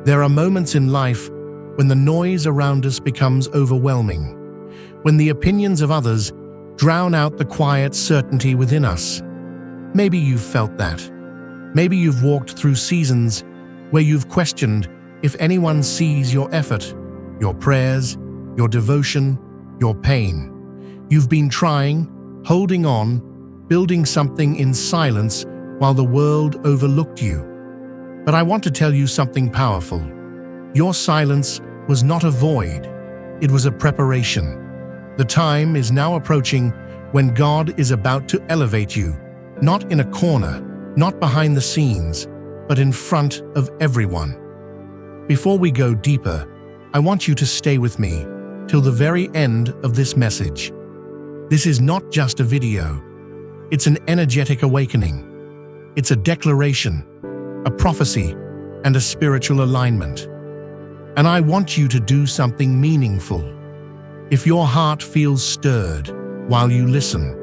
There are moments in life when the noise around us becomes overwhelming, when the opinions of others drown out the quiet certainty within us. Maybe you've felt that. Maybe you've walked through seasons where you've questioned if anyone sees your effort, your prayers, your devotion, your pain. You've been trying, holding on, building something in silence while the world overlooked you. But I want to tell you something powerful. Your silence was not a void, it was a preparation. The time is now approaching when God is about to elevate you, not in a corner, not behind the scenes, but in front of everyone. Before we go deeper, I want you to stay with me till the very end of this message. This is not just a video. It's an energetic awakening. It's a declaration, a prophecy, and a spiritual alignment. And I want you to do something meaningful. If your heart feels stirred while you listen,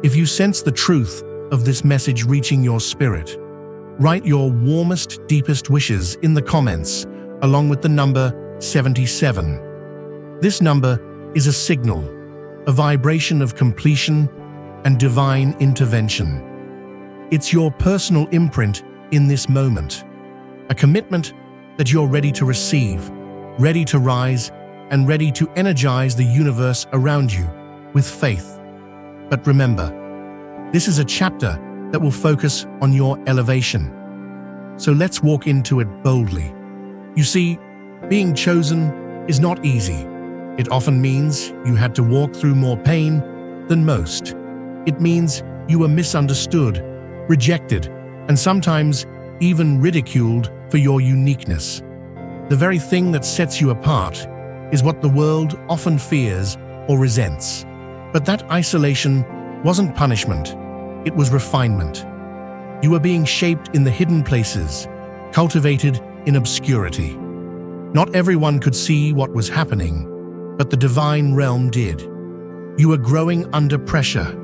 if you sense the truth of this message reaching your spirit, write your warmest, deepest wishes in the comments, along with the number 77. This number is a signal, a vibration of completion and divine intervention. It's your personal imprint in this moment, a commitment that you're ready to receive, ready to rise, and ready to energize the universe around you with faith. But remember, this is a chapter that will focus on your elevation. So let's walk into it boldly. You see, being chosen is not easy. It often means you had to walk through more pain than most. It means you were misunderstood, rejected, and sometimes even ridiculed for your uniqueness. The very thing that sets you apart is what the world often fears or resents. But that isolation wasn't punishment, it was refinement. You were being shaped in the hidden places, cultivated in obscurity. Not everyone could see what was happening, but the divine realm did. You were growing under pressure,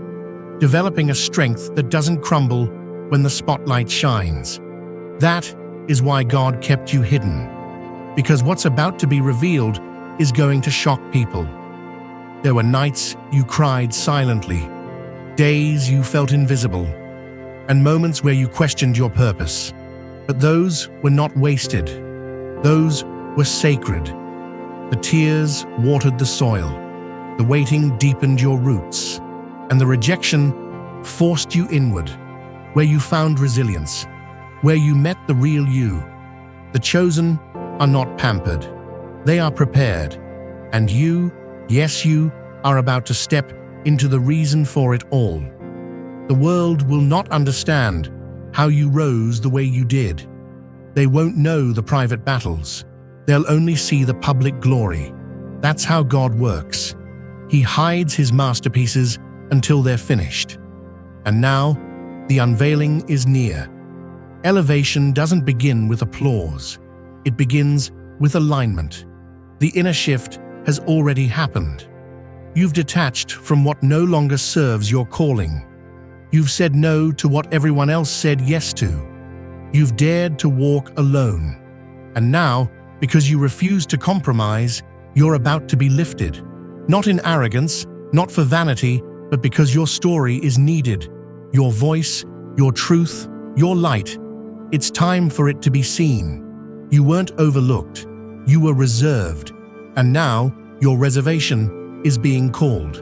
developing a strength that doesn't crumble when the spotlight shines. That is why God kept you hidden, because what's about to be revealed is going to shock people. There were nights you cried silently, days you felt invisible, and moments where you questioned your purpose. But those were not wasted. Those were sacred. The tears watered the soil, the waiting deepened your roots, and the rejection forced you inward, where you found resilience, where you met the real you. The chosen are not pampered, they are prepared, and you, yes you, are about to step into the reason for it all. The world will not understand how you rose the way you did. They won't know the private battles. They'll only see the public glory. That's how God works. He hides his masterpieces until they're finished. And now, the unveiling is near. Elevation doesn't begin with applause. It begins with alignment. The inner shift has already happened. You've detached from what no longer serves your calling. You've said no to what everyone else said yes to. You've dared to walk alone. And now, because you refuse to compromise, you're about to be lifted. Not in arrogance, not for vanity, but because your story is needed. Your voice, your truth, your light. It's time for it to be seen. You weren't overlooked. You were reserved. And now, your reservation is being called.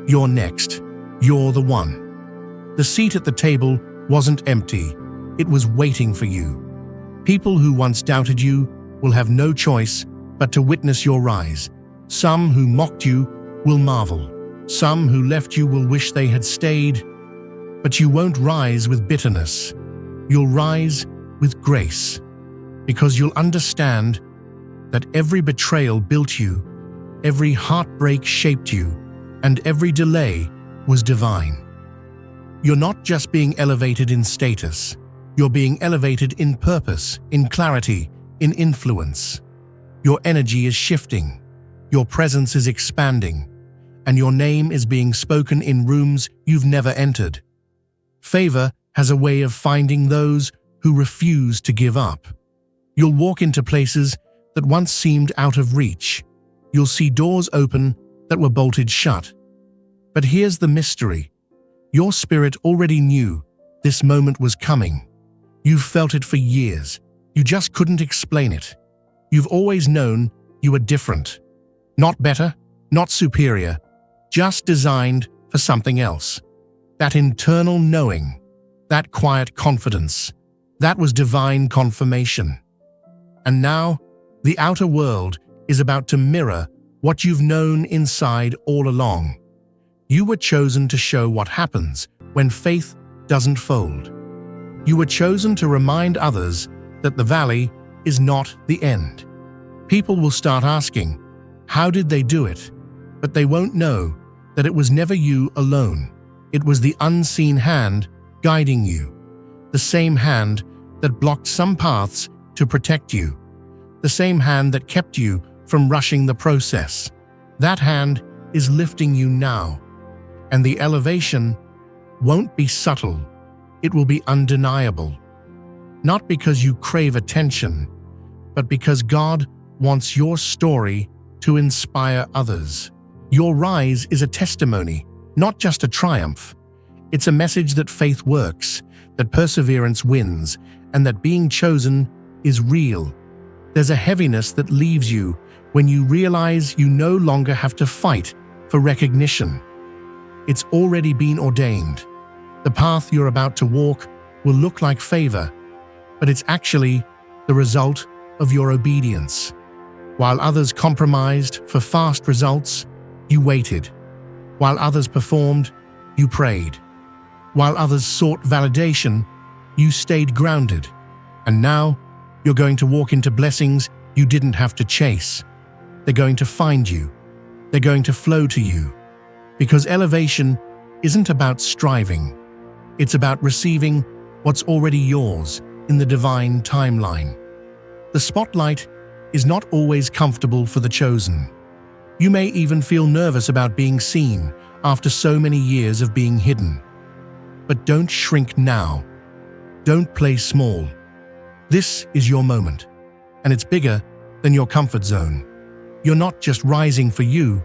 You're next. You're the one. The seat at the table wasn't empty. It was waiting for you. People who once doubted you will have no choice but to witness your rise. Some who mocked you will marvel. Some who left you will wish they had stayed. But you won't rise with bitterness. You'll rise with grace, because you'll understand that every betrayal built you, every heartbreak shaped you, and every delay was divine. You're not just being elevated in status. You're being elevated in purpose, in clarity, in influence. Your energy is shifting, your presence is expanding, and your name is being spoken in rooms you've never entered. Favor has a way of finding those who refuse to give up. You'll walk into places that once seemed out of reach. You'll see doors open that were bolted shut. But here's the mystery. Your spirit already knew this moment was coming. You've felt it for years. You just couldn't explain it. You've always known you were different. Not better, not superior, just designed for something else. That internal knowing, that quiet confidence, that was divine confirmation. And now, the outer world is about to mirror what you've known inside all along. You were chosen to show what happens when faith doesn't fold. You were chosen to remind others that the valley is not the end. People will start asking, how did they do it? But they won't know that it was never you alone. It was the unseen hand guiding you. The same hand that blocked some paths to protect you. The same hand that kept you from rushing the process. That hand is lifting you now. And the elevation won't be subtle. It will be undeniable. Not because you crave attention, but because God wants your story to inspire others. Your rise is a testimony, not just a triumph. It's a message that faith works, that perseverance wins, and that being chosen is real. There's a heaviness that leaves you when you realize you no longer have to fight for recognition. It's already been ordained. The path you're about to walk will look like favor, but it's actually the result of your obedience. While others compromised for fast results, you waited. While others performed, you prayed. While others sought validation, you stayed grounded. And now, you're going to walk into blessings you didn't have to chase. They're going to find you. They're going to flow to you. Because elevation isn't about striving. It's about receiving what's already yours in the divine timeline. The spotlight is not always comfortable for the chosen. You may even feel nervous about being seen after so many years of being hidden. But don't shrink now. Don't play small. This is your moment, and it's bigger than your comfort zone. You're not just rising for you,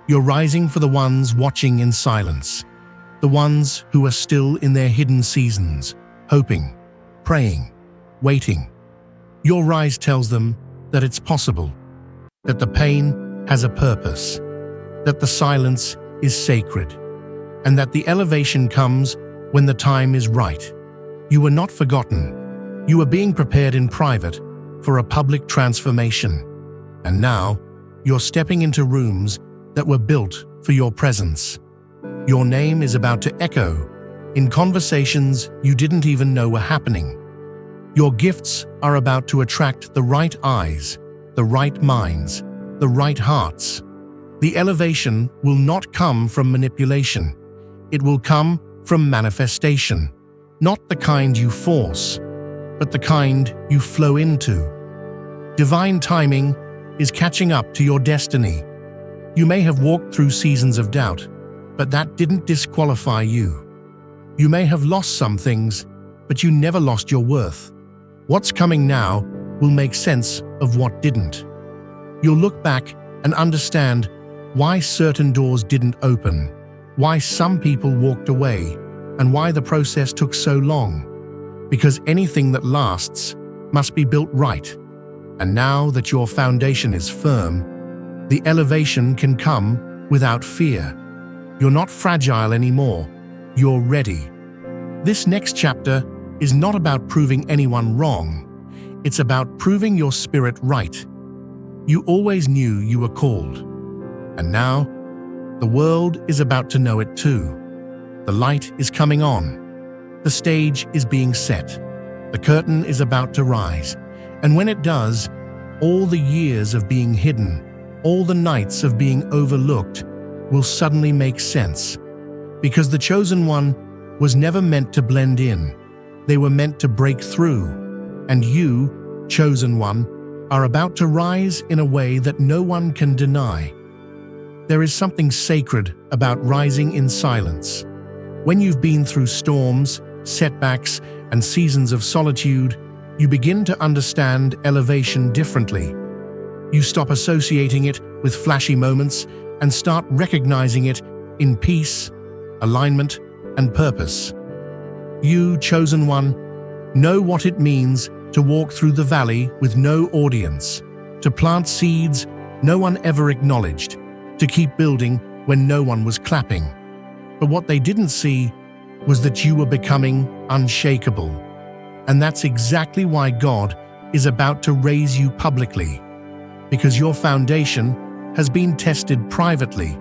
you're rising for the ones watching in silence, the ones who are still in their hidden seasons, hoping, praying, waiting. Your rise tells them that it's possible, that the pain has a purpose, that the silence is sacred, and that the elevation comes when the time is right. You were not forgotten. You were being prepared in private for a public transformation. And now, you're stepping into rooms that were built for your presence. Your name is about to echo in conversations you didn't even know were happening. Your gifts are about to attract the right eyes, the right minds, the right hearts. The elevation will not come from manipulation. It will come from manifestation, not the kind you force, but the kind you flow into. Divine timing is catching up to your destiny. You may have walked through seasons of doubt, but that didn't disqualify you. You may have lost some things, but you never lost your worth. What's coming now will make sense of what didn't. You'll look back and understand why certain doors didn't open, why some people walked away, and why the process took so long. Because anything that lasts must be built right. And now that your foundation is firm, the elevation can come without fear. You're not fragile anymore. You're ready. This next chapter is not about proving anyone wrong. It's about proving your spirit right. You always knew you were called. And now, the world is about to know it too. The light is coming on. The stage is being set. The curtain is about to rise. And when it does, all the years of being hidden, all the nights of being overlooked, will suddenly make sense. Because the chosen one was never meant to blend in. They were meant to break through. And you, chosen one, are about to rise in a way that no one can deny. There is something sacred about rising in silence. When you've been through storms, setbacks, and seasons of solitude, You begin to understand elevation differently. You stop associating it with flashy moments and start recognizing it in peace, alignment, and purpose. You, chosen one, know what it means to walk through the valley with no audience, to plant seeds no one ever acknowledged, to keep building when no one was clapping. But what they didn't see was that you were becoming unshakable. And that's exactly why God is about to raise you publicly, because your foundation has been tested privately.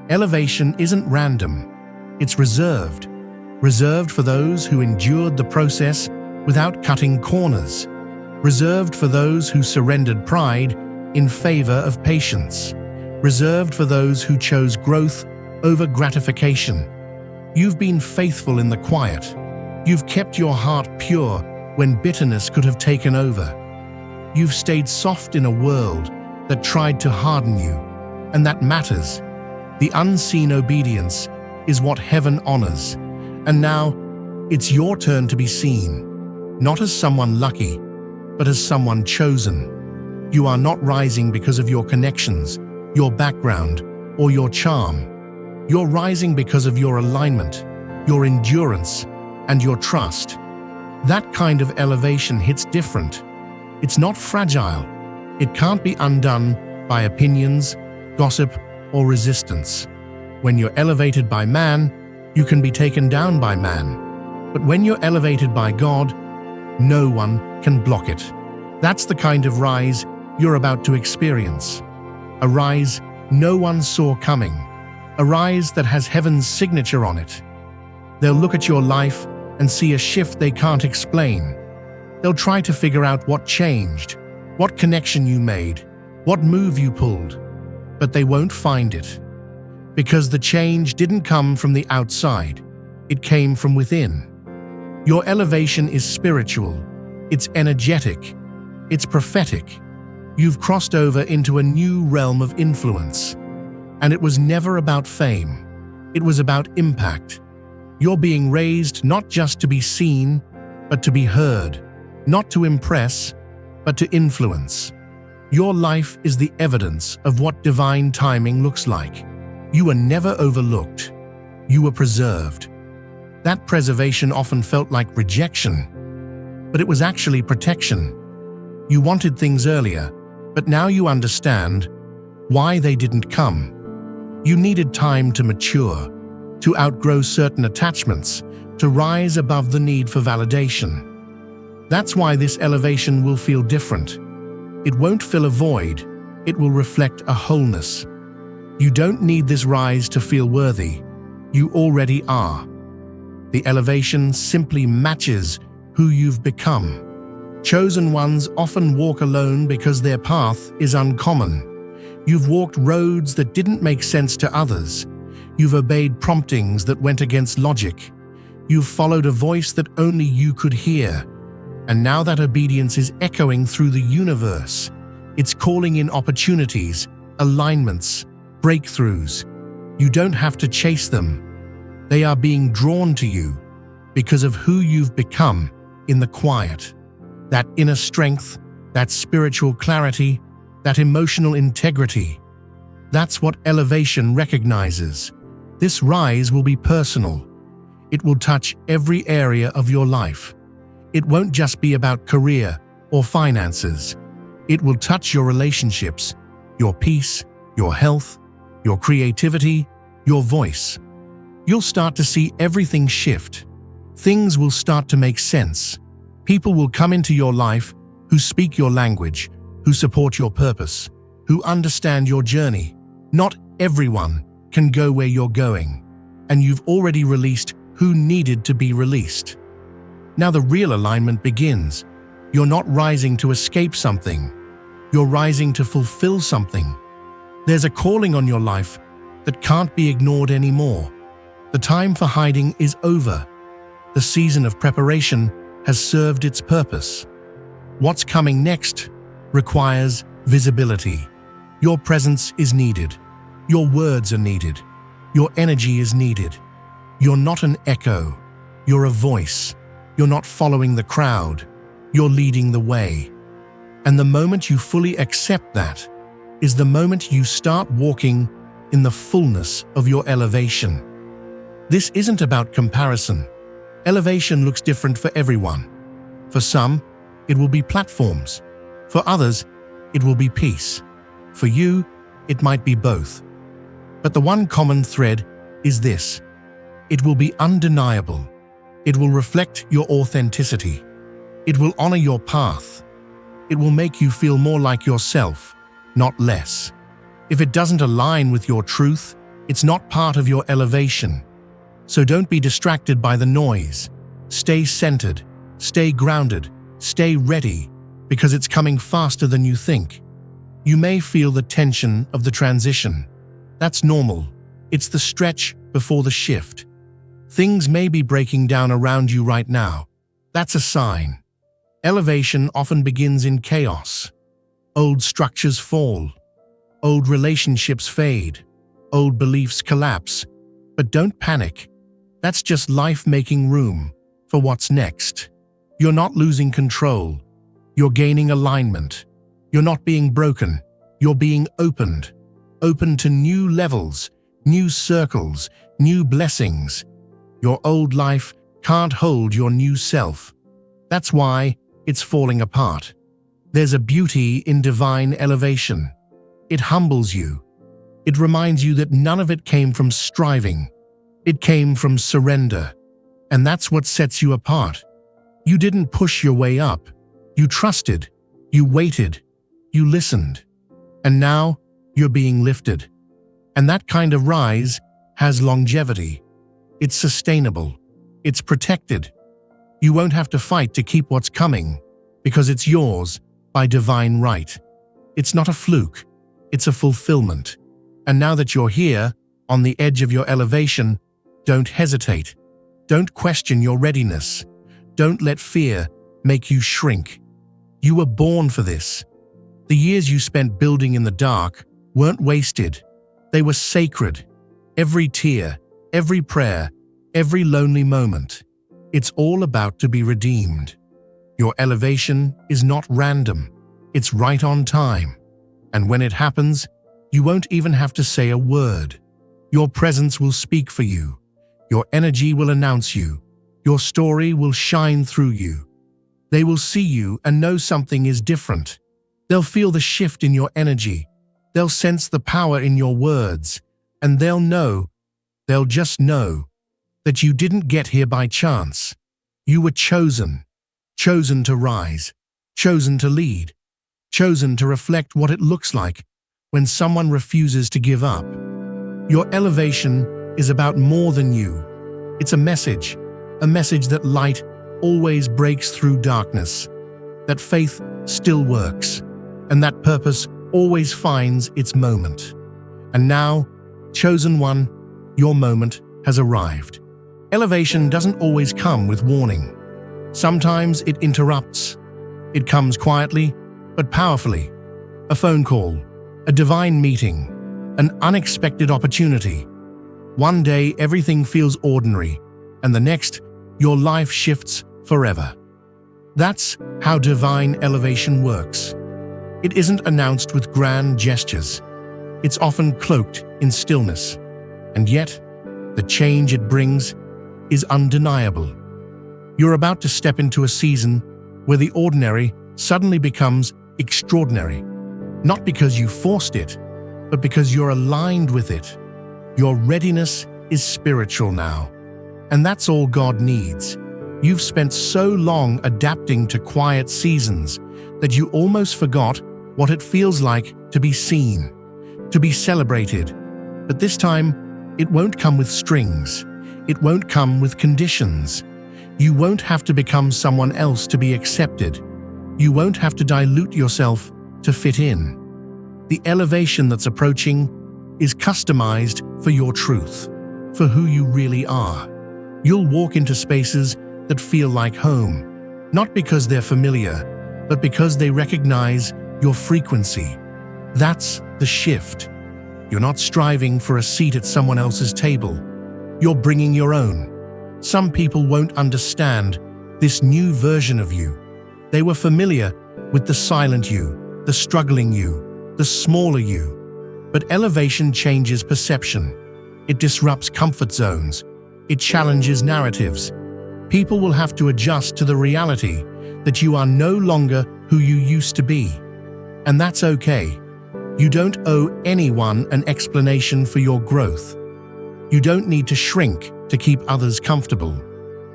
Elevation isn't random, it's reserved. Reserved for those who endured the process without cutting corners. Reserved for those who surrendered pride in favor of patience. Reserved for those who chose growth over gratification. You've been faithful in the quiet. You've kept your heart pure when bitterness could have taken over. You've stayed soft in a world that tried to harden you, and that matters. The unseen obedience is what heaven honors. And now, it's your turn to be seen, not as someone lucky, but as someone chosen. You are not rising because of your connections, your background, or your charm. You're rising because of your alignment, your endurance, and your trust. That kind of elevation hits different. It's not fragile. It can't be undone by opinions, gossip, or resistance. When you're elevated by man, you can be taken down by man. But when you're elevated by God, no one can block it. That's the kind of rise you're about to experience. A rise no one saw coming. A rise that has heaven's signature on it. They'll look at your life and see a shift they can't explain. They'll try to figure out what changed, what connection you made, what move you pulled. But they won't find it. Because the change didn't come from the outside. It came from within. Your elevation is spiritual. It's energetic. It's prophetic. You've crossed over into a new realm of influence. And it was never about fame. It was about impact. You're being raised not just to be seen, but to be heard. Not to impress, but to influence. Your life is the evidence of what divine timing looks like. You were never overlooked. You were preserved. That preservation often felt like rejection, but it was actually protection. You wanted things earlier, but now you understand why they didn't come. You needed time to mature, to outgrow certain attachments, to rise above the need for validation. That's why this elevation will feel different. It won't fill a void, it will reflect a wholeness. You don't need this rise to feel worthy. You already are. The elevation simply matches who you've become. Chosen ones often walk alone because their path is uncommon. You've walked roads that didn't make sense to others. You've obeyed promptings that went against logic. You've followed a voice that only you could hear. And now that obedience is echoing through the universe. It's calling in opportunities, alignments, breakthroughs. You don't have to chase them. They are being drawn to you because of who you've become in the quiet. That inner strength, that spiritual clarity, that emotional integrity. That's what elevation recognizes. This rise will be personal. It will touch every area of your life. It won't just be about career or finances. It will touch your relationships, your peace, your health, your creativity, your voice. You'll start to see everything shift. Things will start to make sense. People will come into your life who speak your language, who support your purpose, who understand your journey. Not everyone can go where you're going, and you've already released who needed to be released. Now the real alignment begins. You're not rising to escape something. You're rising to fulfill something. There's a calling on your life that can't be ignored anymore. The time for hiding is over. The season of preparation has served its purpose. What's coming next requires visibility. Your presence is needed. Your words are needed. Your energy is needed. You're not an echo. You're a voice. You're not following the crowd. You're leading the way. And the moment you fully accept that is the moment you start walking in the fullness of your elevation. This isn't about comparison. Elevation looks different for everyone. For some, it will be platforms. For others, it will be peace. For you, it might be both. But the one common thread is this: it will be undeniable. It will reflect your authenticity. It will honor your path. It will make you feel more like yourself, not less. If it doesn't align with your truth, it's not part of your elevation. So don't be distracted by the noise. Stay centered, stay grounded, stay ready, because it's coming faster than you think. You may feel the tension of the transition. That's normal. It's the stretch before the shift. Things may be breaking down around you right now. That's a sign. Elevation often begins in chaos. Old structures fall. Old relationships fade. Old beliefs collapse. But don't panic. That's just life making room for what's next. You're not losing control. You're gaining alignment. You're not being broken. You're being opened. Open to new levels, new circles, new blessings. Your old life can't hold your new self. That's why it's falling apart. There's a beauty in divine elevation. It humbles you. It reminds you that none of it came from striving. It came from surrender. And that's what sets you apart. You didn't push your way up. You trusted. You waited. You listened. And now you're being lifted. And that kind of rise has longevity. It's sustainable. It's protected. You won't have to fight to keep what's coming, because it's yours by divine right. It's not a fluke. It's a fulfillment. And now that you're here, on the edge of your elevation, don't hesitate. Don't question your readiness. Don't let fear make you shrink. You were born for this. The years you spent building in the dark weren't wasted. They were sacred. Every tear, every prayer, every lonely moment. It's all about to be redeemed. Your elevation is not random. It's right on time. And when it happens, you won't even have to say a word. Your presence will speak for you. Your energy will announce you. Your story will shine through you. They will see you and know something is different. They'll feel the shift in your energy. They'll sense the power in your words. And they'll just know that you didn't get here by chance. You were chosen. Chosen to rise. Chosen to lead. Chosen to reflect what it looks like when someone refuses to give up. Your elevation is about more than you. It's a message that light always breaks through darkness, that faith still works, and that purpose always finds its moment. And now, chosen one, your moment has arrived. Elevation doesn't always come with warning. Sometimes it interrupts. It comes quietly, but powerfully. A phone call, a divine meeting, an unexpected opportunity. One day everything feels ordinary, and the next, your life shifts forever. That's how divine elevation works. It isn't announced with grand gestures. It's often cloaked in stillness. And yet, the change it brings is undeniable. You're about to step into a season where the ordinary suddenly becomes extraordinary. Not because you forced it, but because you're aligned with it. Your readiness is spiritual now. And that's all God needs. You've spent so long adapting to quiet seasons that you almost forgot what it feels like to be seen, to be celebrated. But this time, it won't come with strings. It won't come with conditions. You won't have to become someone else to be accepted. You won't have to dilute yourself to fit in. The elevation that's approaching is customized for your truth, for who you really are. You'll walk into spaces that feel like home, not because they're familiar, but because they recognize your frequency. That's the shift. You're not striving for a seat at someone else's table. You're bringing your own. Some people won't understand this new version of you, They were familiar with the silent you, the struggling you, the smaller you. But elevation changes perception. It disrupts comfort zones. It challenges narratives. People will have to adjust to the reality that you are no longer who you used to be. And that's okay. You don't owe anyone an explanation for your growth. You don't need to shrink to keep others comfortable.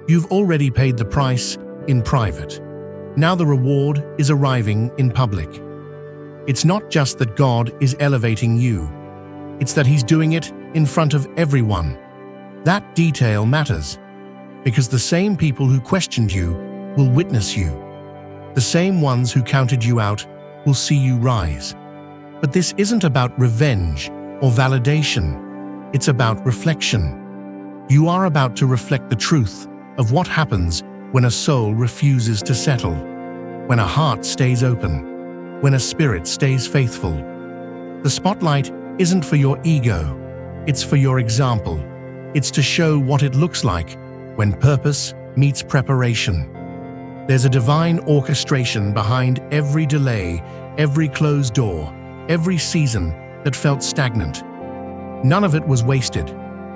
You've already paid the price in private. Now the reward is arriving in public. It's not just that God is elevating you. It's that He's doing it in front of everyone. That detail matters, because the same people who questioned you will witness you. The same ones who counted you out will see you rise. But this isn't about revenge or validation. It's about reflection. You are about to reflect the truth of what happens when a soul refuses to settle, when a heart stays open, when a spirit stays faithful. The spotlight isn't for your ego, it's for your example. It's to show what it looks like when purpose meets preparation. There's a divine orchestration behind every delay, every closed door, every season that felt stagnant. None of it was wasted.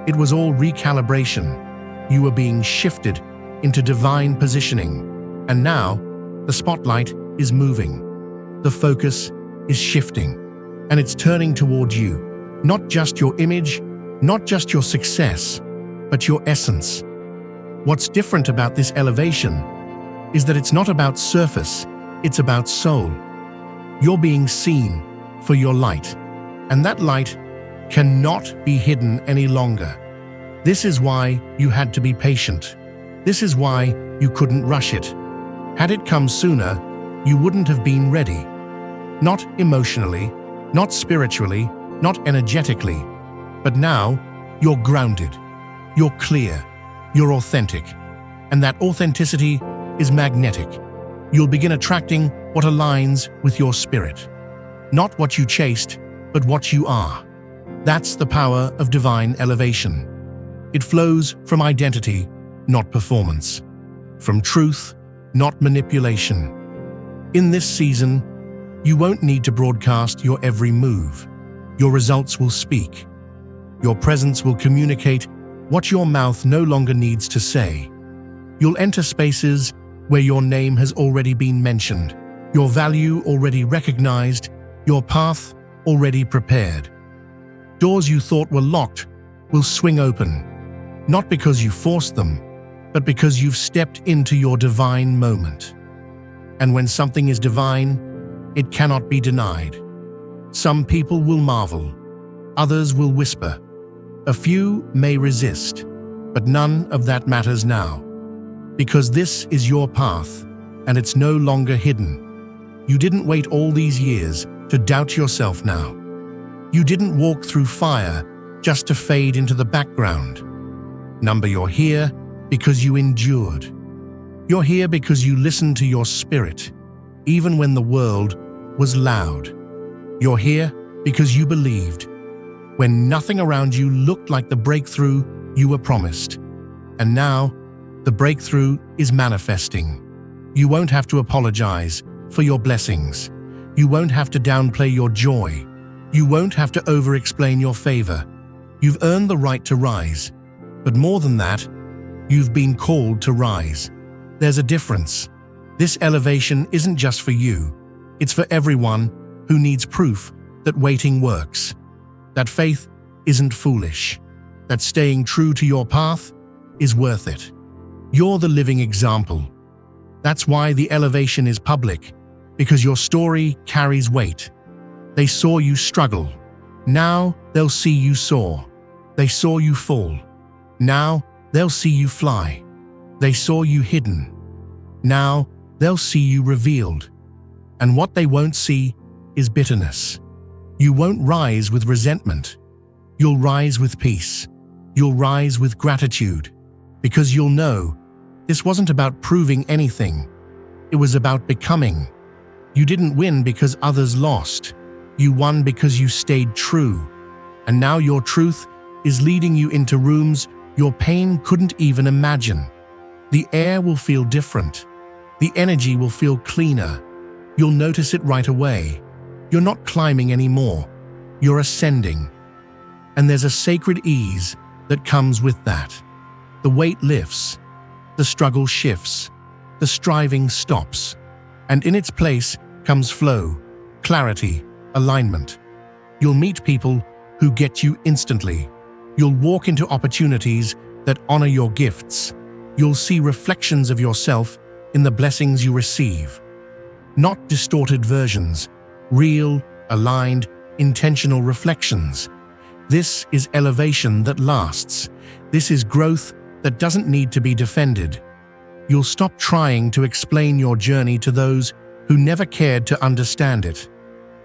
It was all recalibration. You were being shifted into divine positioning. And now, the spotlight is moving. The focus is shifting. And it's turning toward you. Not just your image, not just your success, but your essence. What's different about this elevation is that it's not about surface, it's about soul. You're being seen for your light, and that light cannot be hidden any longer. This is why you had to be patient. This is why you couldn't rush it. Had it come sooner, you wouldn't have been ready. Not emotionally, not spiritually, not energetically. But now, you're grounded, you're clear, you're authentic. And that authenticity is magnetic. You'll begin attracting what aligns with your spirit. Not what you chased, but what you are. That's the power of divine elevation. It flows from identity, not performance. From truth, not manipulation. In this season, you won't need to broadcast your every move. Your results will speak. Your presence will communicate what your mouth no longer needs to say. You'll enter spaces where your name has already been mentioned, your value already recognized, your path already prepared. Doors you thought were locked will swing open, not because you forced them, but because you've stepped into your divine moment. And when something is divine, it cannot be denied. Some people will marvel, others will whisper. A few may resist, but none of that matters now. Because this is your path, and it's no longer hidden. You didn't wait all these years to doubt yourself now. You didn't walk through fire just to fade into the background. You're here because you endured. You're here because you listened to your spirit, even when the world was loud. You're here because you believed, when nothing around you looked like the breakthrough you were promised. And now, the breakthrough is manifesting. You won't have to apologize for your blessings. You won't have to downplay your joy. You won't have to over-explain your favor. You've earned the right to rise. But more than that, you've been called to rise. There's a difference. This elevation isn't just for you. It's for everyone who needs proof that waiting works. That faith isn't foolish. That staying true to your path is worth it. You're the living example. That's why the elevation is public, because your story carries weight. They saw you struggle. Now they'll see you soar. They saw you fall. Now they'll see you fly. They saw you hidden. Now they'll see you revealed. And what they won't see is bitterness. You won't rise with resentment. You'll rise with peace. You'll rise with gratitude. Because you'll know this wasn't about proving anything. It was about becoming. You didn't win because others lost. You won because you stayed true. And now your truth is leading you into rooms your pain couldn't even imagine. The air will feel different. The energy will feel cleaner. You'll notice it right away. You're not climbing anymore. You're ascending. And there's a sacred ease that comes with that. The weight lifts. The struggle shifts. The striving stops. And in its place comes flow, clarity, alignment. You'll meet people who get you instantly. You'll walk into opportunities that honor your gifts. You'll see reflections of yourself in the blessings you receive. Not distorted versions, real, aligned, intentional reflections. This is elevation that lasts. This is growth that doesn't need to be defended. You'll stop trying to explain your journey to those who never cared to understand it.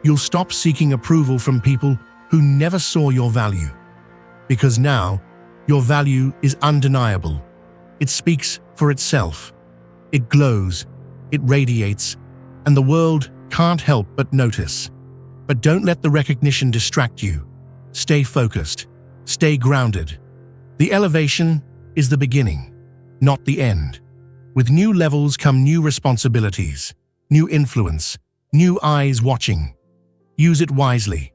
You'll stop seeking approval from people who never saw your value. Because now, your value is undeniable. It speaks for itself. It glows, it radiates, and the world can't help but notice. But don't let the recognition distract you. Stay focused. Stay grounded. The elevation is the beginning, not the end. With new levels come new responsibilities, new influence, new eyes watching. Use it wisely.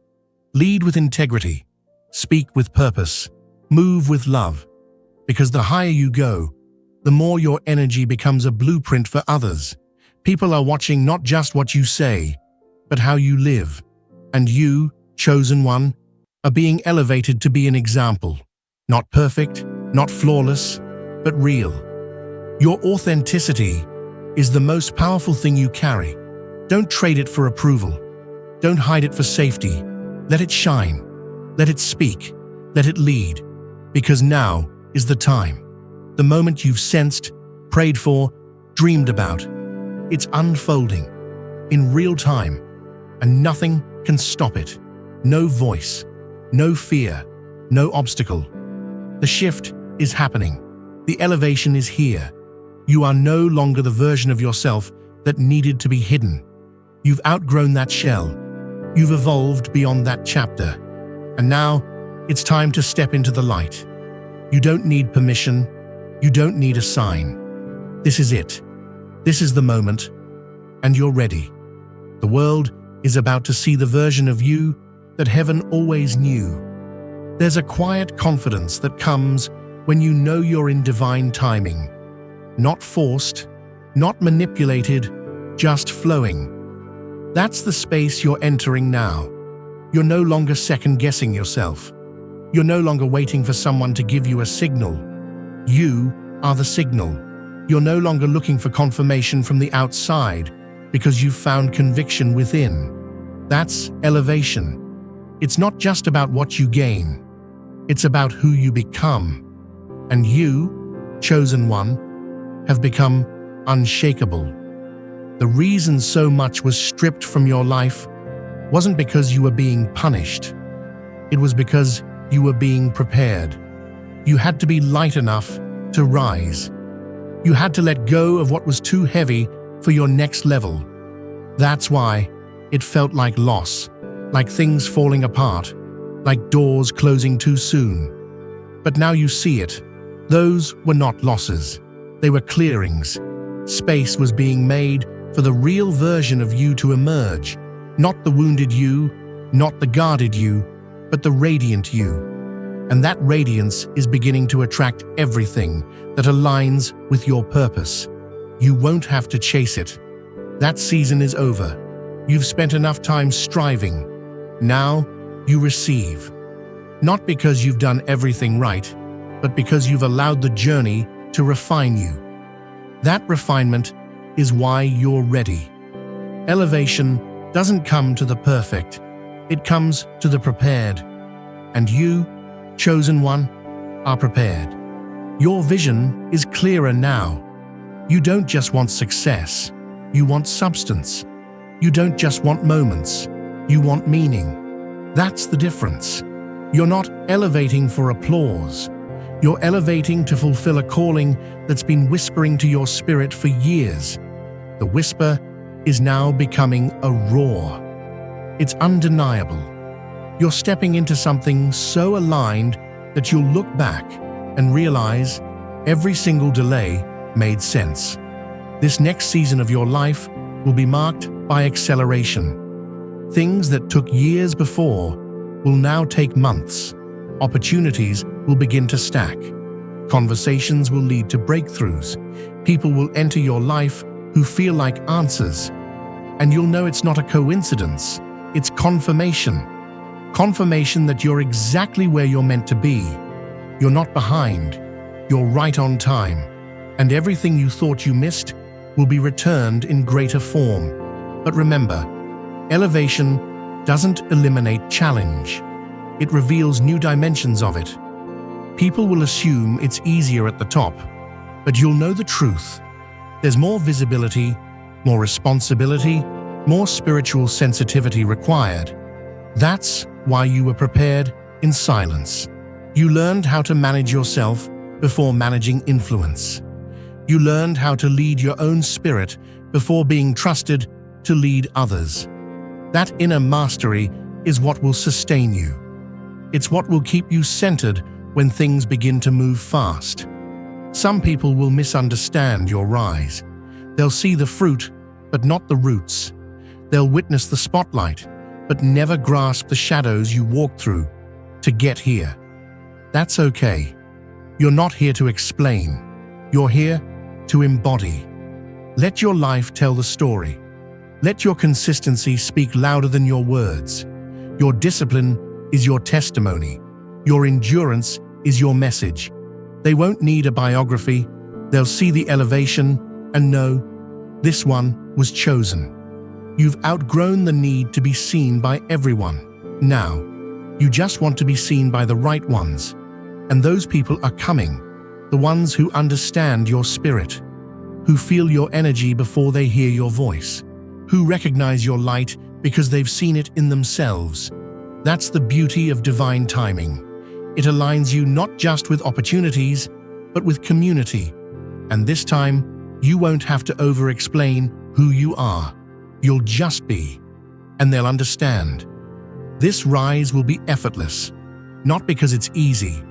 Lead with integrity. Speak with purpose. Move with love. Because the higher you go, the more your energy becomes a blueprint for others. People are watching not just what you say, but how you live. And you, chosen one, are being elevated to be an example. Not perfect, not flawless, but real. Your authenticity is the most powerful thing you carry. Don't trade it for approval. Don't hide it for safety. Let it shine. Let it speak. Let it lead. Because now is the time. The moment you've sensed, prayed for, dreamed about. It's unfolding in real time, and nothing can stop it. No voice, no fear, no obstacle. The shift is happening. The elevation is here. You are no longer the version of yourself that needed to be hidden. You've outgrown that shell. You've evolved beyond that chapter. And now, it's time to step into the light. You don't need permission. You don't need a sign. This is it. This is the moment. And you're ready. The world is about to see the version of you that heaven always knew. There's a quiet confidence that comes when you know you're in divine timing. Not forced, not manipulated, just flowing. That's the space you're entering now. You're no longer second-guessing yourself. You're no longer waiting for someone to give you a signal. You are the signal. You're no longer looking for confirmation from the outside because you've found conviction within. That's elevation. It's not just about what you gain. It's about who you become. And you, chosen one, have become unshakable. The reason so much was stripped from your life wasn't because you were being punished. It was because you were being prepared. You had to be light enough to rise. You had to let go of what was too heavy for your next level. That's why it felt like loss, like things falling apart, like doors closing too soon. But now you see it. Those were not losses. They were clearings. Space was being made for the real version of you to emerge. Not the wounded you, not the guarded you, but the radiant you. And that radiance is beginning to attract everything that aligns with your purpose. You won't have to chase it. That season is over. You've spent enough time striving. Now you receive. Not because you've done everything right, but because you've allowed the journey to refine you. That refinement is why you're ready. Elevation doesn't come to the perfect. It comes to the prepared. And you, chosen one, are prepared. Your vision is clearer now. You don't just want success. You want substance. You don't just want moments. You want meaning. That's the difference. You're not elevating for applause. You're elevating to fulfill a calling that's been whispering to your spirit for years. The whisper is now becoming a roar. It's undeniable. You're stepping into something so aligned that you'll look back and realize every single delay made sense. This next season of your life will be marked by acceleration. Things that took years before will now take months. Opportunities will begin to stack. Conversations will lead to breakthroughs. People will enter your life who feel like answers. And you'll know it's not a coincidence. It's confirmation. Confirmation that you're exactly where you're meant to be. You're not behind. You're right on time. And everything you thought you missed will be returned in greater form. But remember, elevation doesn't eliminate challenge. It reveals new dimensions of it. People will assume it's easier at the top, but you'll know the truth. There's more visibility, more responsibility, more spiritual sensitivity required. That's why you were prepared in silence. You learned how to manage yourself before managing influence. You learned how to lead your own spirit before being trusted to lead others. That inner mastery is what will sustain you. It's what will keep you centered when things begin to move fast. Some people will misunderstand your rise. They'll see the fruit, but not the roots. They'll witness the spotlight, but never grasp the shadows you walked through to get here. That's okay. You're not here to explain. You're here to embody. Let your life tell the story. Let your consistency speak louder than your words. Your discipline is your testimony. Your endurance is your message. They won't need a biography. They'll see the elevation and know this one was chosen. You've outgrown the need to be seen by everyone. Now, you just want to be seen by the right ones. And those people are coming. The ones who understand your spirit, who feel your energy before they hear your voice, who recognize your light because they've seen it in themselves. That's the beauty of divine timing. It aligns you not just with opportunities, but with community. And this time, you won't have to over-explain who you are. You'll just be, and they'll understand. This rise will be effortless, not because it's easy,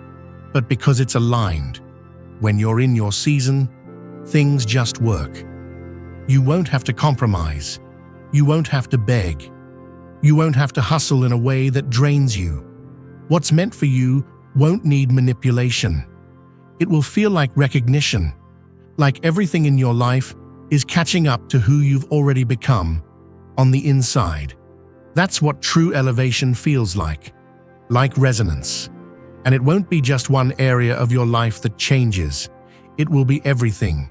but because it's aligned. When you're in your season, things just work. You won't have to compromise. You won't have to beg. You won't have to hustle in a way that drains you. What's meant for you won't need manipulation. It will feel like recognition, like everything in your life is catching up to who you've already become on the inside. That's what true elevation feels like resonance. And it won't be just one area of your life that changes. It will be everything.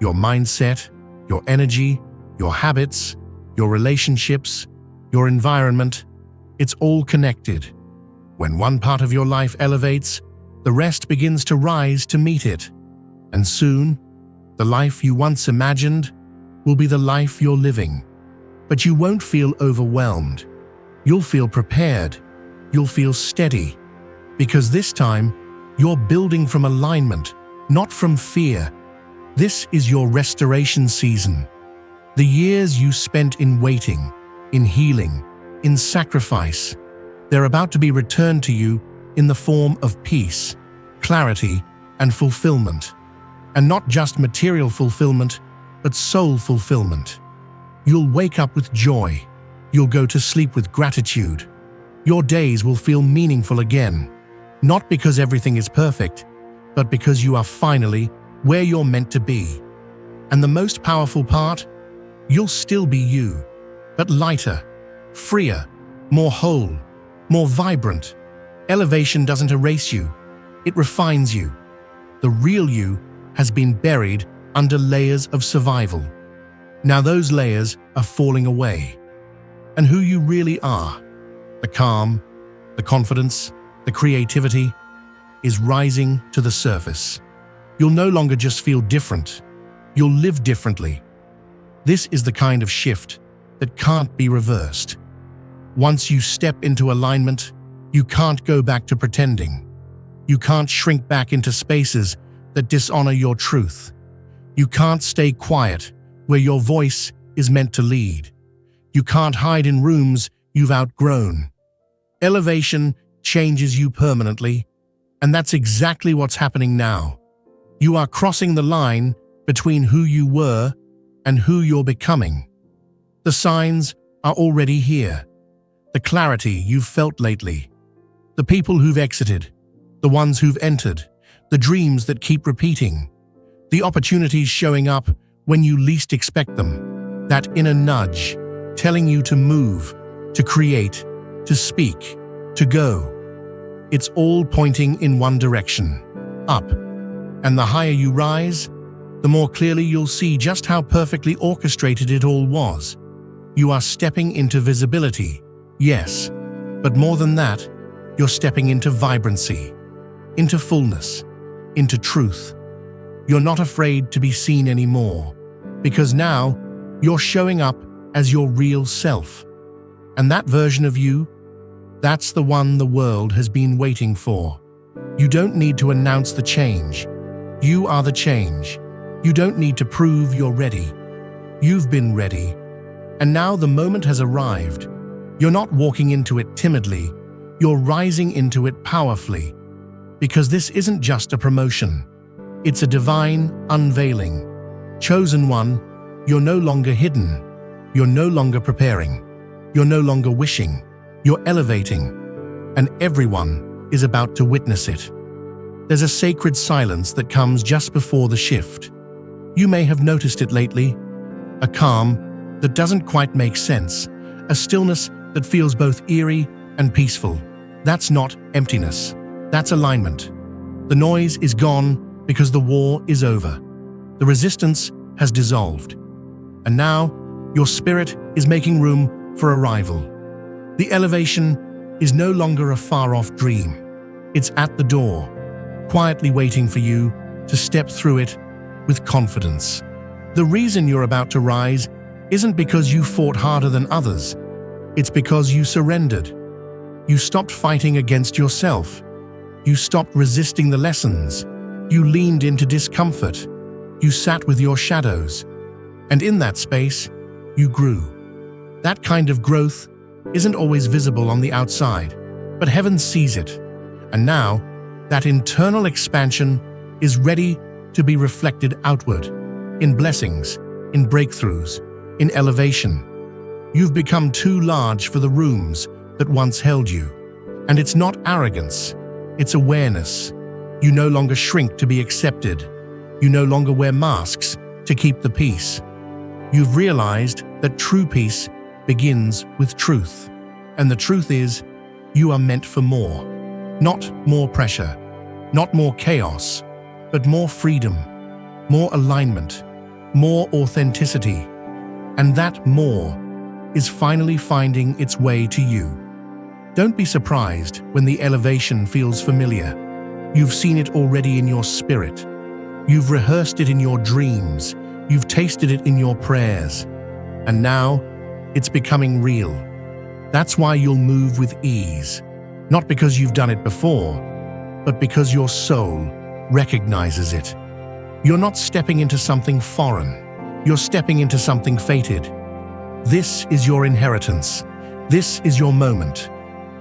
Your mindset, your energy, your habits, your relationships, your environment. It's all connected. When one part of your life elevates, the rest begins to rise to meet it. And soon, the life you once imagined will be the life you're living. But you won't feel overwhelmed. You'll feel prepared. You'll feel steady. Because this time, you're building from alignment, not from fear. This is your restoration season. The years you spent in waiting, in healing, in sacrifice, they're about to be returned to you in the form of peace, clarity, and fulfillment. And not just material fulfillment, but soul fulfillment. You'll wake up with joy. You'll go to sleep with gratitude. Your days will feel meaningful again, not because everything is perfect, but because you are finally where you're meant to be. And the most powerful part, you'll still be you, but lighter, freer, more whole, more vibrant. Elevation doesn't erase you, it refines you. The real you has been buried under layers of survival. Now those layers are falling away. And who you really are, the calm, the confidence, the creativity, is rising to the surface. You'll no longer just feel different, you'll live differently. This is the kind of shift that can't be reversed. Once you step into alignment, you can't go back to pretending. You can't shrink back into spaces that dishonor your truth. You can't stay quiet where your voice is meant to lead. You can't hide in rooms you've outgrown. Elevation changes you permanently, and that's exactly what's happening now. You are crossing the line between who you were and who you're becoming. The signs are already here. The clarity you've felt lately. The people who've exited. The ones who've entered. The dreams that keep repeating. The opportunities showing up when you least expect them. That inner nudge telling you to move, to create, to speak, to go. It's all pointing in one direction, up. And the higher you rise, the more clearly you'll see just how perfectly orchestrated it all was. You are stepping into visibility, yes, but more than that, you're stepping into vibrancy, into fullness, into truth. You're not afraid to be seen anymore, because now you're showing up as your real self. And that version of you, that's the one the world has been waiting for. You don't need to announce the change. You are the change. You don't need to prove you're ready. You've been ready. And now the moment has arrived. You're not walking into it timidly. You're rising into it powerfully. Because this isn't just a promotion. It's a divine unveiling. Chosen one, you're no longer hidden. You're no longer preparing. You're no longer wishing. You're elevating. And everyone is about to witness it. There's a sacred silence that comes just before the shift. You may have noticed it lately. A calm that doesn't quite make sense. A stillness that feels both eerie and peaceful. That's not emptiness. That's alignment. The noise is gone because the war is over. The resistance has dissolved. And now, your spirit is making room for arrival. The elevation is no longer a far-off dream. It's at the door, quietly waiting for you to step through it with confidence. The reason you're about to rise isn't because you fought harder than others. It's because you surrendered. You stopped fighting against yourself. You stopped resisting the lessons. You leaned into discomfort. You sat with your shadows. And in that space, you grew. That kind of growth isn't always visible on the outside, but heaven sees it. And now, that internal expansion is ready to be reflected outward, in blessings, in breakthroughs, in elevation. You've become too large for the rooms that once held you. And it's not arrogance, it's awareness. You no longer shrink to be accepted. You no longer wear masks to keep the peace. You've realized that true peace begins with truth. And the truth is, you are meant for more. Not more pressure, not more chaos, but more freedom, more alignment, more authenticity. And that more is finally finding its way to you. Don't be surprised when the elevation feels familiar. You've seen it already in your spirit. You've rehearsed it in your dreams. You've tasted it in your prayers. And now, it's becoming real. That's why you'll move with ease. Not because you've done it before, but because your soul recognizes it. You're not stepping into something foreign. You're stepping into something fated. This is your inheritance. This is your moment.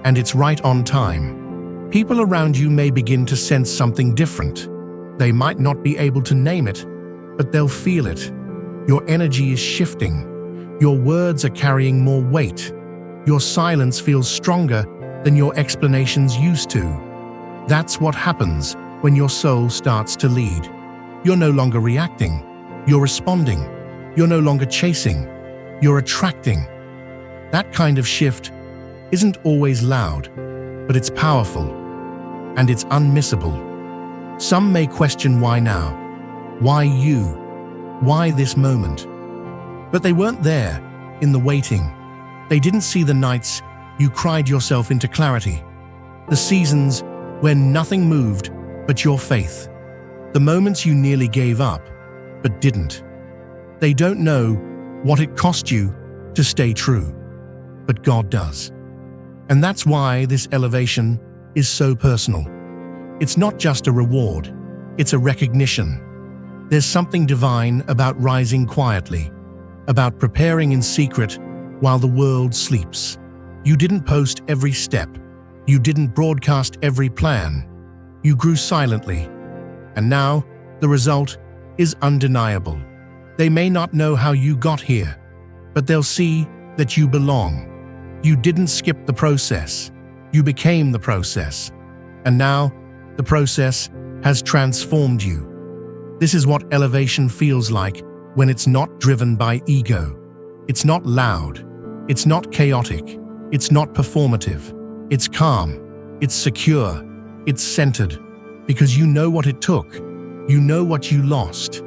And it's right on time. People around you may begin to sense something different. They might not be able to name it, but they'll feel it. Your energy is shifting. Your words are carrying more weight. Your silence feels stronger than your explanations used to. That's what happens when your soul starts to lead. You're no longer reacting. You're responding. You're no longer chasing. You're attracting. That kind of shift isn't always loud, but it's powerful, and it's unmissable. Some may question why now? Why you? Why this moment? But they weren't there in the waiting. They didn't see the nights you cried yourself into clarity, the seasons when nothing moved but your faith, the moments you nearly gave up but didn't. They don't know what it cost you to stay true, but God does. And that's why this elevation is so personal. It's not just a reward, it's a recognition. There's something divine about rising quietly, about preparing in secret while the world sleeps. You didn't post every step. You didn't broadcast every plan. You grew silently. And now, the result is undeniable. They may not know how you got here, but they'll see that you belong. You didn't skip the process. You became the process. And now, the process has transformed you. This is what elevation feels like when it's not driven by ego. It's not loud. It's not chaotic. It's not performative. It's calm. It's secure. It's centered. Because you know what it took. You know what you lost.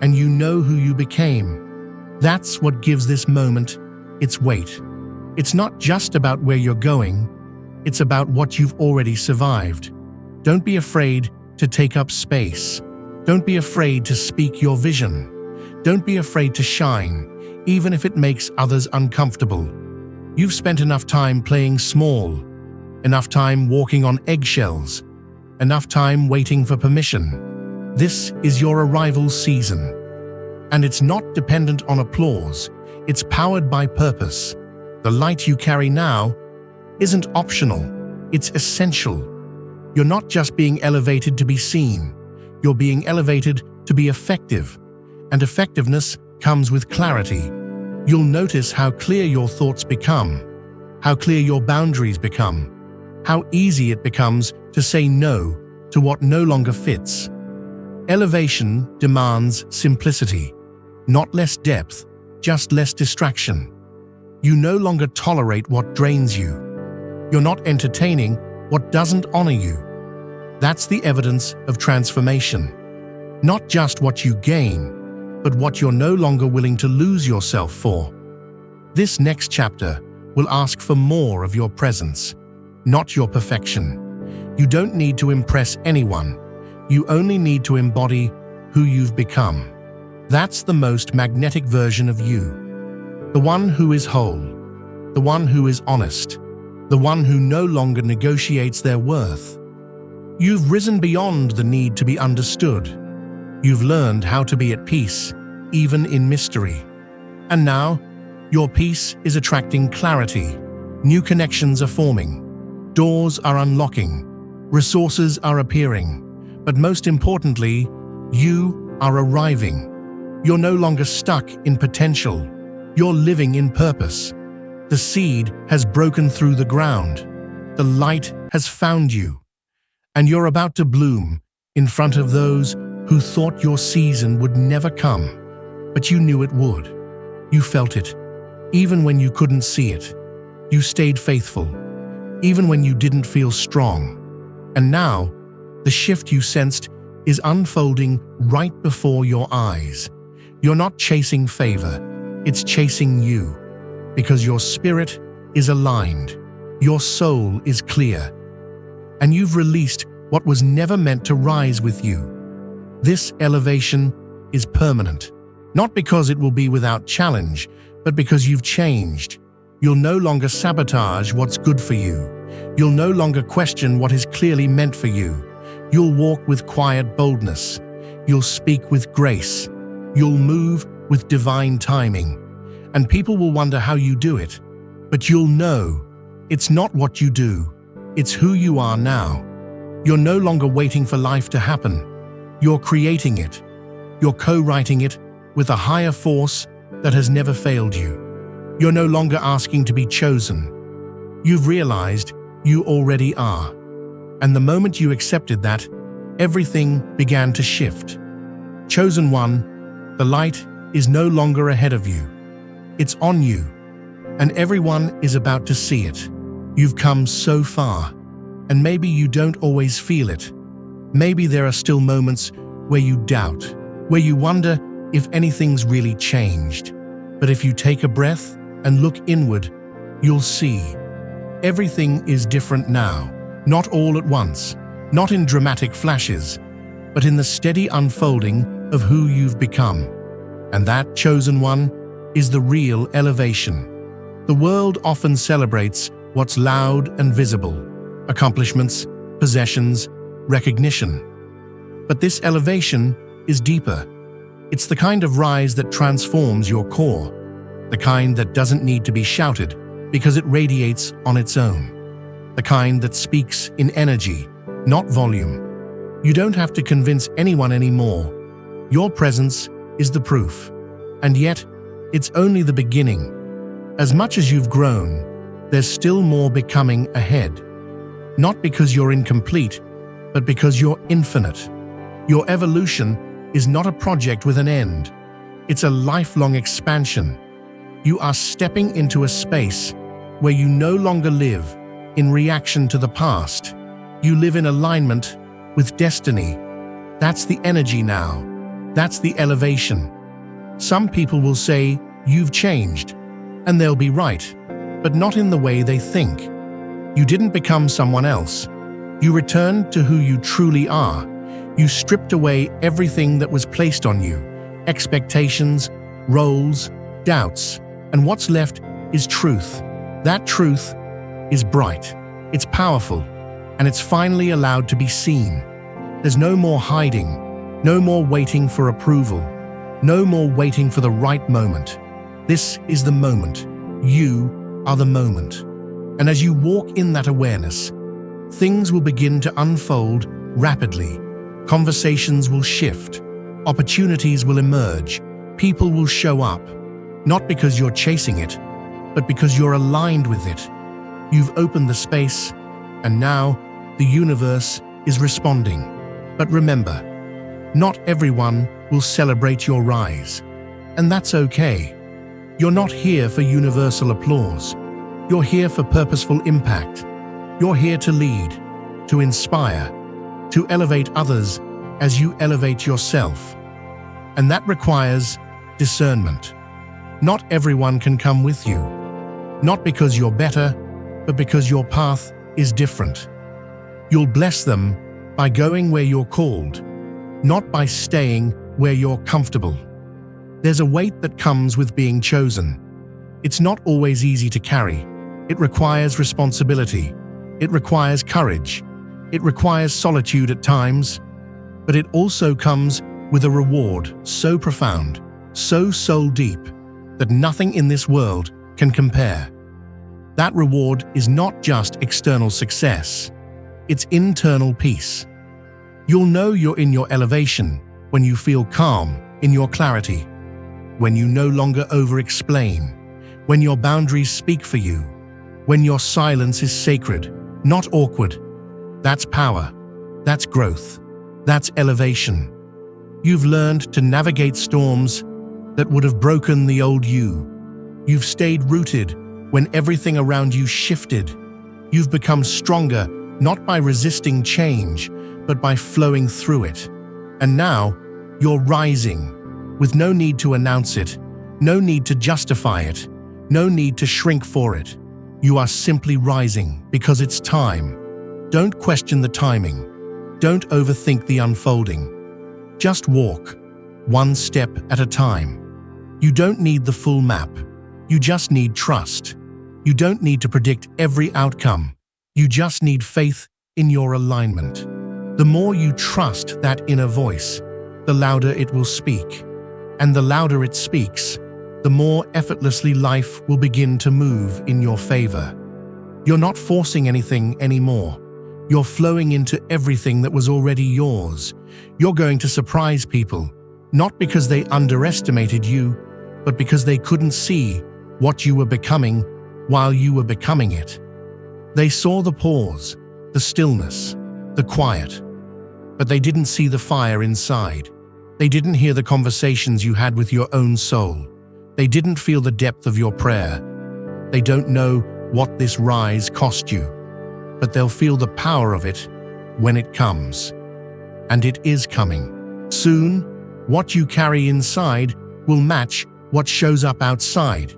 And you know who you became. That's what gives this moment its weight. It's not just about where you're going. It's about what you've already survived. Don't be afraid to take up space. Don't be afraid to speak your vision. Don't be afraid to shine, even if it makes others uncomfortable. You've spent enough time playing small, enough time walking on eggshells, enough time waiting for permission. This is your arrival season. And it's not dependent on applause. It's powered by purpose. The light you carry now isn't optional. It's essential. You're not just being elevated to be seen. You're being elevated to be effective. And effectiveness comes with clarity. You'll notice how clear your thoughts become, how clear your boundaries become, how easy it becomes to say no to what no longer fits. Elevation demands simplicity, not less depth, just less distraction. You no longer tolerate what drains you. You're not entertaining what doesn't honor you. That's the evidence of transformation. Not just what you gain, but what you're no longer willing to lose yourself for. This next chapter will ask for more of your presence, not your perfection. You don't need to impress anyone. You only need to embody who you've become. That's the most magnetic version of you. The one who is whole, the one who is honest, the one who no longer negotiates their worth. You've risen beyond the need to be understood. You've learned how to be at peace, even in mystery. And now, your peace is attracting clarity. New connections are forming. Doors are unlocking. Resources are appearing. But most importantly, you are arriving. You're no longer stuck in potential. You're living in purpose. The seed has broken through the ground. The light has found you. And you're about to bloom in front of those who thought your season would never come. But you knew it would. You felt it, even when you couldn't see it. You stayed faithful, even when you didn't feel strong. And now, the shift you sensed is unfolding right before your eyes. You're not chasing favor, it's chasing you. Because your spirit is aligned, your soul is clear, and you've released what was never meant to rise with you. This elevation is permanent, not because it will be without challenge, but because you've changed. You'll no longer sabotage what's good for you. You'll no longer question what is clearly meant for you. You'll walk with quiet boldness. You'll speak with grace. You'll move with divine timing. And people will wonder how you do it. But you'll know it's not what you do. It's who you are now. You're no longer waiting for life to happen. You're creating it. You're co-writing it with a higher force that has never failed you. You're no longer asking to be chosen. You've realized you already are. And the moment you accepted that, everything began to shift. Chosen one, the light is no longer ahead of you. It's on you, and everyone is about to see it. You've come so far, and maybe you don't always feel it. Maybe there are still moments where you doubt, where you wonder if anything's really changed. But if you take a breath and look inward, you'll see everything is different now. Not all at once, not in dramatic flashes, but in the steady unfolding of who you've become. And that chosen one is the real elevation. The world often celebrates what's loud and visible: accomplishments, possessions, recognition. But this elevation is deeper. It's the kind of rise that transforms your core, the kind that doesn't need to be shouted because it radiates on its own, the kind that speaks in energy, not volume. You don't have to convince anyone anymore. Your presence is the proof. And yet, it's only the beginning. As much as you've grown, there's still more becoming ahead. Not because you're incomplete, but because you're infinite. Your evolution is not a project with an end. It's a lifelong expansion. You are stepping into a space where you no longer live in reaction to the past. You live in alignment with destiny. That's the energy now. That's the elevation. Some people will say, "You've changed," and they'll be right, but not in the way they think. You didn't become someone else. You returned to who you truly are. You stripped away everything that was placed on you, expectations, roles, doubts, and what's left is truth. That truth is bright, it's powerful, and it's finally allowed to be seen. There's no more hiding, no more waiting for approval, no more waiting for the right moment. This is the moment. You are the moment. And as you walk in that awareness, things will begin to unfold rapidly. Conversations will shift. Opportunities will emerge. People will show up. Not because you're chasing it, but because you're aligned with it. You've opened the space, and now the universe is responding. But remember, not everyone will celebrate your rise. And that's okay. You're not here for universal applause. You're here for purposeful impact. You're here to lead, to inspire, to elevate others as you elevate yourself. And that requires discernment. Not everyone can come with you. Not because you're better, but because your path is different. You'll bless them by going where you're called, not by staying where you're comfortable. There's a weight that comes with being chosen. It's not always easy to carry. It requires responsibility. It requires courage. It requires solitude at times. But it also comes with a reward so profound, so soul-deep, that nothing in this world can compare. That reward is not just external success. It's internal peace. You'll know you're in your elevation when you feel calm in your clarity, when you no longer over-explain, when your boundaries speak for you, when your silence is sacred, not awkward. That's power. That's growth. That's elevation. You've learned to navigate storms that would have broken the old you. You've stayed rooted when everything around you shifted. You've become stronger not by resisting change, but by flowing through it. And now, you're rising, with no need to announce it, no need to justify it, no need to shrink for it. You are simply rising because it's time. Don't question the timing. Don't overthink the unfolding. Just walk, one step at a time. You don't need the full map. You just need trust. You don't need to predict every outcome. You just need faith in your alignment. The more you trust that inner voice, the louder it will speak. And the louder it speaks, the more effortlessly life will begin to move in your favor. You're not forcing anything anymore. You're flowing into everything that was already yours. You're going to surprise people, not because they underestimated you, but because they couldn't see what you were becoming while you were becoming it. They saw the pause, the stillness, the quiet, but they didn't see the fire inside. They didn't hear the conversations you had with your own soul. They didn't feel the depth of your prayer. They don't know what this rise cost you, but they'll feel the power of it when it comes. And it is coming. Soon, what you carry inside will match what shows up outside.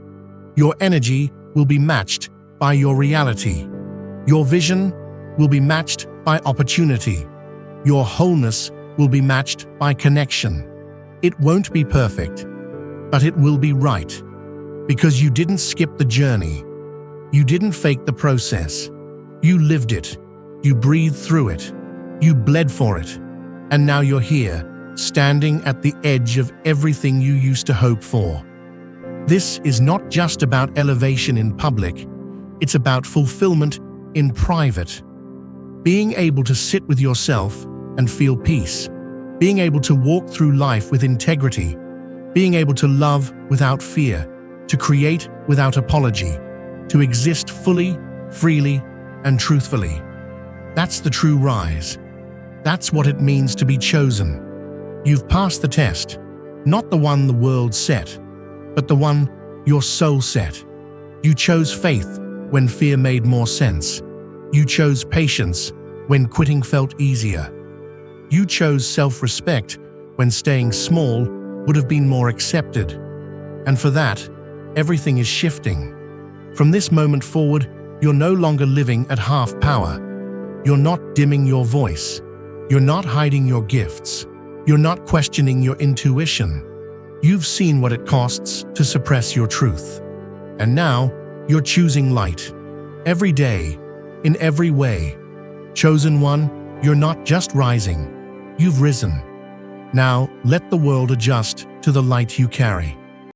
Your energy will be matched by your reality. Your vision will be matched by opportunity. Your wholeness will be matched by connection. It won't be perfect, but it will be right. Because you didn't skip the journey. You didn't fake the process. You lived it. You breathed through it. You bled for it. And now you're here, standing at the edge of everything you used to hope for. This is not just about elevation in public. It's about fulfillment in private. Being able to sit with yourself and feel peace. Being able to walk through life with integrity. being able to love without fear, to create without apology, to exist fully, freely, and truthfully. That's the true rise. That's what it means to be chosen. You've passed the test, not the one the world set, but the one your soul set. You chose faith when fear made more sense. You chose patience when quitting felt easier. You chose self-respect when staying small would have been more accepted. And for that, everything is shifting. From this moment forward, you're no longer living at half power. You're not dimming your voice. You're not hiding your gifts. You're not questioning your intuition. You've seen what it costs to suppress your truth. And now, you're choosing light. Every day, in every way. Chosen one, you're not just rising. You've risen. Now, let the world adjust to the light you carry.